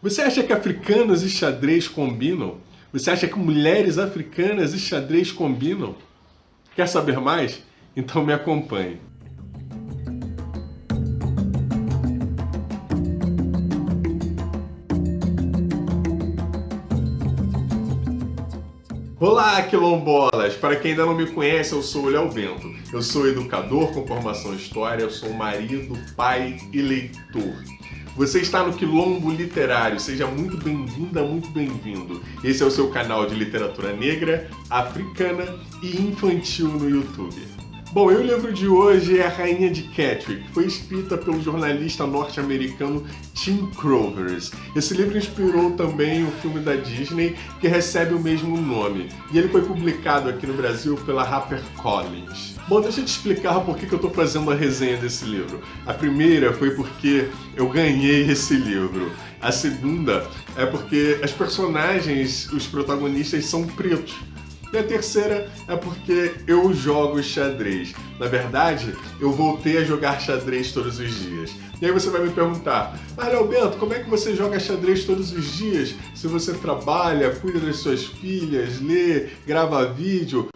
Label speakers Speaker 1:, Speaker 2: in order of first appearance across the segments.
Speaker 1: Você acha que africanos e xadrez combinam? Você acha que mulheres africanas e xadrez combinam? Quer saber mais? Então me acompanhe. Olá, quilombolas! Para quem ainda não me conhece, eu sou o Léo Bento. Eu sou educador com formação em História, eu sou marido, pai e leitor. Você está no Quilombo Literário, seja muito bem-vinda, muito bem-vindo. Esse é o seu canal de literatura negra, africana e infantil no YouTube. Bom, e o livro de hoje é A Rainha de Catwick, que foi escrita pelo jornalista norte-americano Tim Crovers. Esse livro inspirou também o filme da Disney, que recebe o mesmo nome, e ele foi publicado aqui no Brasil pela HarperCollins. Bom, deixa eu te explicar por que eu estou fazendo a resenha desse livro. A primeira foi porque eu ganhei esse livro. A segunda é porque as personagens, os protagonistas, são pretos. E a terceira é porque eu jogo xadrez. Na verdade, eu voltei a jogar xadrez todos os dias. E aí você vai me perguntar, mas Léo Bento, como é que você joga xadrez todos os dias? Se você trabalha, cuida das suas filhas, lê, grava vídeo...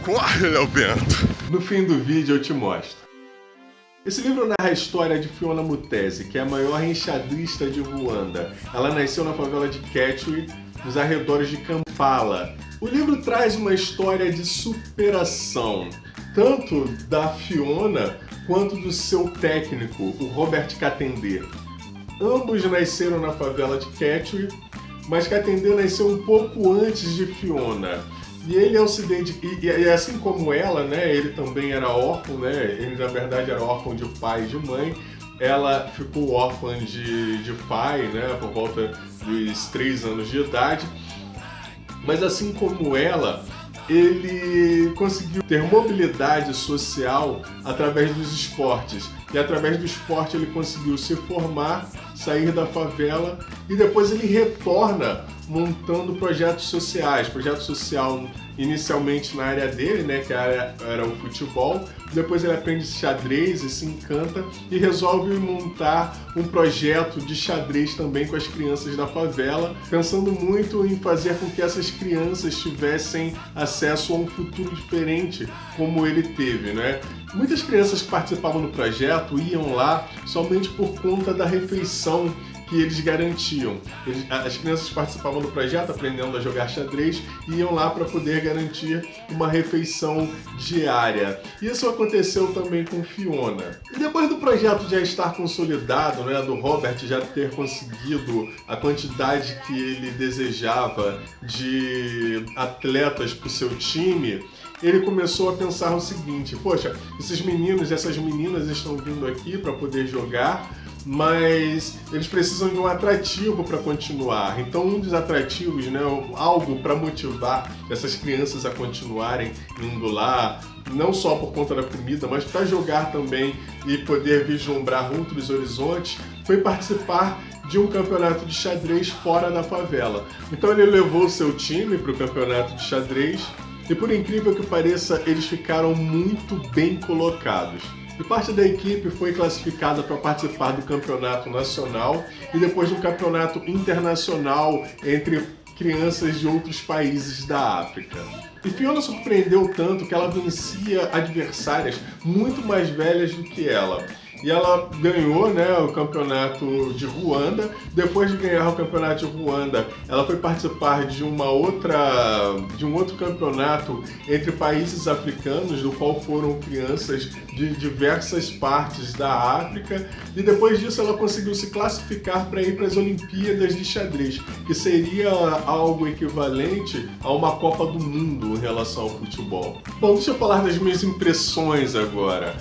Speaker 1: Corre, Léo Bento! No fim do vídeo eu te mostro. Esse livro narra a história de Fiona Mutesi, que é a maior enxadrista de Ruanda. Ela nasceu na favela de Catwick, nos arredores de Kampala. O livro traz uma história de superação, tanto da Fiona quanto do seu técnico, o Robert Katende. Ambos nasceram na favela de Catwick, mas Katende nasceu um pouco antes de Fiona. E ele e assim como ela, né, ele também era órfão, né, ele na verdade era órfão de pai e de mãe. Ela ficou órfã de pai, né, por volta dos 3 anos de idade. Mas assim como ela, ele conseguiu ter mobilidade social através dos esportes. E através do esporte ele conseguiu se formar, sair da favela e depois ele retorna montando projetos sociais. Projeto social inicialmente na área dele, né, que era o futebol. Depois ele aprende xadrez e se encanta e resolve montar um projeto de xadrez também com as crianças da favela, pensando muito em fazer com que essas crianças tivessem acesso a um futuro diferente como ele teve, né? Muitas crianças que participavam do projeto iam lá somente por conta da refeição que eles garantiam. As crianças participavam do projeto aprendendo a jogar xadrez e iam lá para poder garantir uma refeição diária. Isso aconteceu também com Fiona. E depois do projeto já estar consolidado, né, do Robert já ter conseguido a quantidade que ele desejava de atletas para o seu time, ele começou a pensar o seguinte: poxa, esses meninos e essas meninas estão vindo aqui para poder jogar, mas eles precisam de um atrativo para continuar. Então um dos atrativos, né, algo para motivar essas crianças a continuarem indo lá, não só por conta da comida, mas para jogar também e poder vislumbrar outros horizontes, foi participar de um campeonato de xadrez fora da favela. Então ele levou o seu time para o campeonato de xadrez e, por incrível que pareça, eles ficaram muito bem colocados. E parte da equipe foi classificada para participar do campeonato nacional e depois do campeonato internacional entre crianças de outros países da África. E Fiona surpreendeu tanto que ela vencia adversárias muito mais velhas do que ela. E ela ganhou, né, o campeonato de Ruanda. Depois de ganhar o campeonato de Ruanda, ela foi participar de um outro campeonato entre países africanos, do qual foram crianças de diversas partes da África. E depois disso ela conseguiu se classificar para ir para as Olimpíadas de xadrez, que seria algo equivalente a uma Copa do Mundo em relação ao futebol. Bom, deixa eu falar das minhas impressões agora.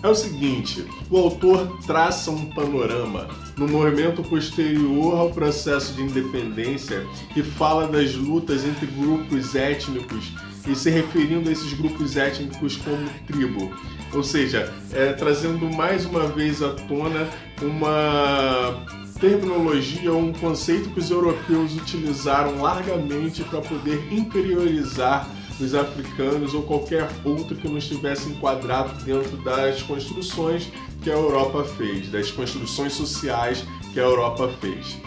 Speaker 1: É o seguinte, o autor traça um panorama no movimento posterior ao processo de independência e fala das lutas entre grupos étnicos e se referindo a esses grupos étnicos como tribo. Ou seja, trazendo mais uma vez à tona uma terminologia ou um conceito que os europeus utilizaram largamente para poder inferiorizar dos africanos ou qualquer outro que não estivesse enquadrado dentro das construções que a Europa fez, das construções sociais que a Europa fez.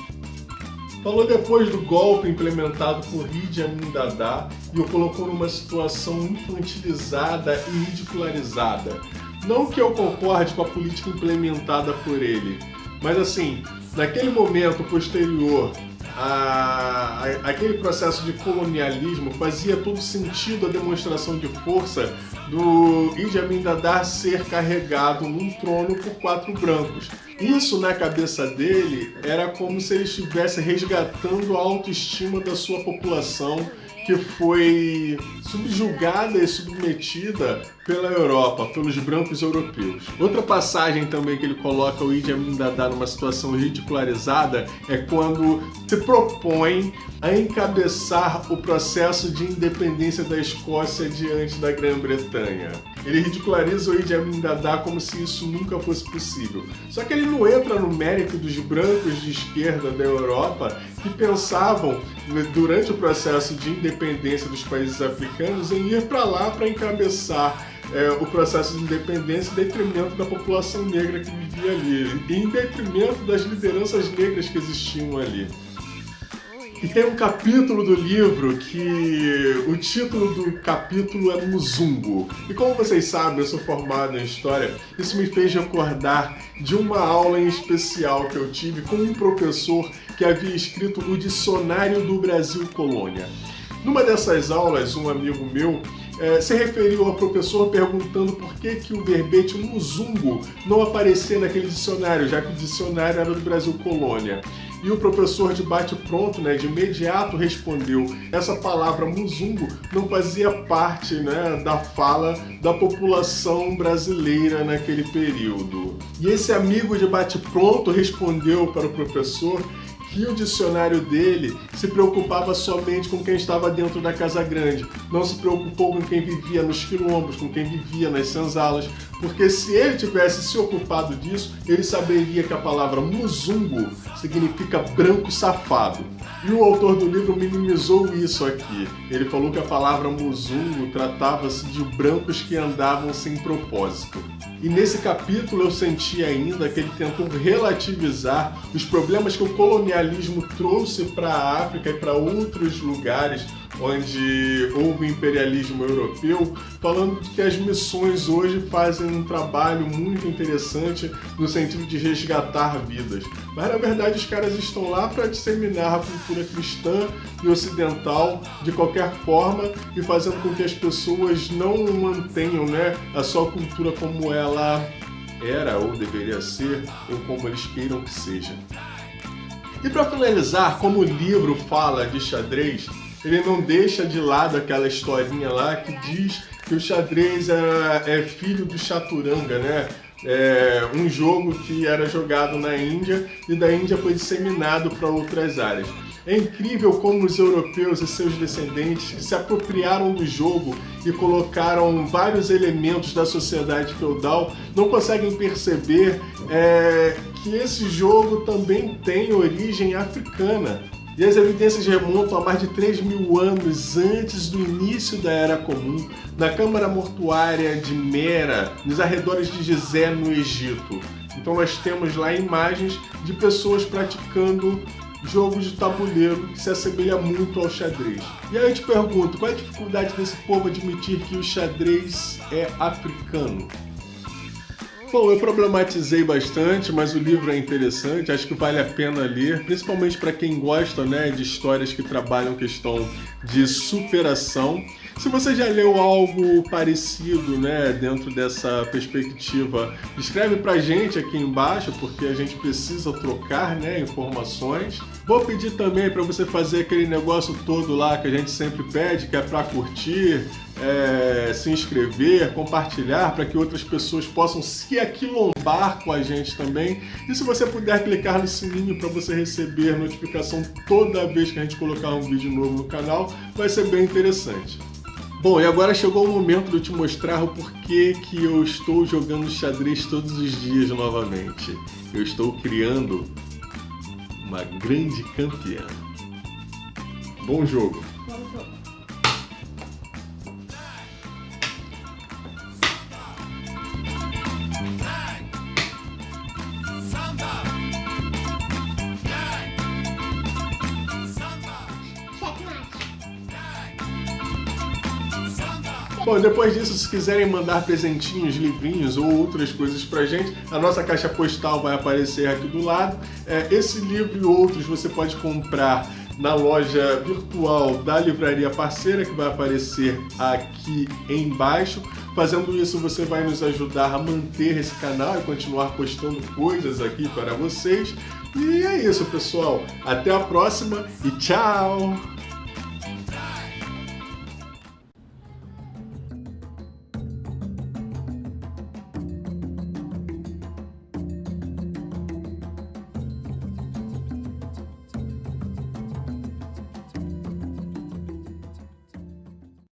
Speaker 1: Falou depois do golpe implementado por Idi Amin Dada e o colocou numa situação infantilizada e ridicularizada. Não que eu concorde com a política implementada por ele, mas assim, naquele momento posterior aquele processo de colonialismo, fazia todo sentido a demonstração de força do Idi Amin Dada ser carregado num trono por 4 brancos. Isso, na cabeça dele, era como se ele estivesse resgatando a autoestima da sua população, que foi subjugada e submetida pela Europa, pelos brancos europeus. Outra passagem também que ele coloca o Idi Amin Dada numa situação ridicularizada é quando se propõe a encabeçar o processo de independência da Escócia diante da Grã-Bretanha. Ele ridiculariza o Idi Amin Dada como se isso nunca fosse possível. Só que ele não entra no mérito dos brancos de esquerda da Europa que pensavam, durante o processo de independência dos países africanos, em ir para lá para encabeçar o processo de independência em detrimento da população negra que vivia ali, e em detrimento das lideranças negras que existiam ali. E tem um capítulo do livro que o título do capítulo é Muzungu. E como vocês sabem, eu sou formado em História, isso me fez recordar de uma aula em especial que eu tive com um professor que havia escrito o Dicionário do Brasil Colônia. Numa dessas aulas, um amigo meu se referiu ao professor perguntando por que o verbete Muzungu não aparecia naquele dicionário, já que o dicionário era do Brasil Colônia. E o professor de bate-pronto, de imediato respondeu: essa palavra Muzungu não fazia parte, da fala da população brasileira naquele período. E esse amigo de bate-pronto respondeu para o professor que o dicionário dele se preocupava somente com quem estava dentro da Casa Grande, não se preocupou com quem vivia nos quilombos, com quem vivia nas senzalas, porque se ele tivesse se ocupado disso, ele saberia que a palavra Muzungu significa branco safado. E o autor do livro minimizou isso aqui. Ele falou que a palavra Muzungu tratava-se de brancos que andavam sem propósito. E nesse capítulo eu senti ainda que ele tentou relativizar os problemas que o colonialismo trouxe para a África e para outros lugares onde houve imperialismo europeu, falando de que as missões hoje fazem um trabalho muito interessante no sentido de resgatar vidas. Mas na verdade os caras estão lá para disseminar a cultura cristã e ocidental de qualquer forma e fazendo com que as pessoas não mantenham a sua cultura como ela era ou deveria ser, ou como eles queiram que seja. E para finalizar, como o livro fala de xadrez, ele não deixa de lado aquela historinha lá que diz que o xadrez é filho do chaturanga, um jogo que era jogado na Índia e da Índia foi disseminado para outras áreas. É incrível como os europeus e seus descendentes se apropriaram do jogo e colocaram vários elementos da sociedade feudal, não conseguem perceber que esse jogo também tem origem africana. E as evidências remontam a mais de 3.000 anos antes do início da Era Comum, na Câmara Mortuária de Mera, nos arredores de Gizé, no Egito. Então nós temos lá imagens de pessoas praticando jogo de tabuleiro que se assemelha muito ao xadrez. E aí eu te pergunto, qual é a dificuldade desse povo admitir que o xadrez é africano? Bom, eu problematizei bastante, mas o livro é interessante, acho que vale a pena ler, principalmente para quem gosta de histórias que trabalham questão de superação. Se você já leu algo parecido dentro dessa perspectiva, escreve pra gente aqui embaixo, porque a gente precisa trocar informações. Vou pedir também para você fazer aquele negócio todo lá que a gente sempre pede, que é para curtir, se inscrever, compartilhar, para que outras pessoas possam se aquilombar com a gente também. E se você puder clicar no sininho para você receber notificação toda vez que a gente colocar um vídeo novo no canal, vai ser bem interessante. Bom, e agora chegou o momento de eu te mostrar o porquê que eu estou jogando xadrez todos os dias novamente. Eu estou criando uma grande campeã. Bom jogo! Bom, depois disso, se quiserem mandar presentinhos, livrinhos ou outras coisas pra gente, a nossa caixa postal vai aparecer aqui do lado. Esse livro e outros você pode comprar na loja virtual da livraria parceira, que vai aparecer aqui embaixo. Fazendo isso, você vai nos ajudar a manter esse canal e continuar postando coisas aqui para vocês. E é isso, pessoal. Até a próxima e tchau!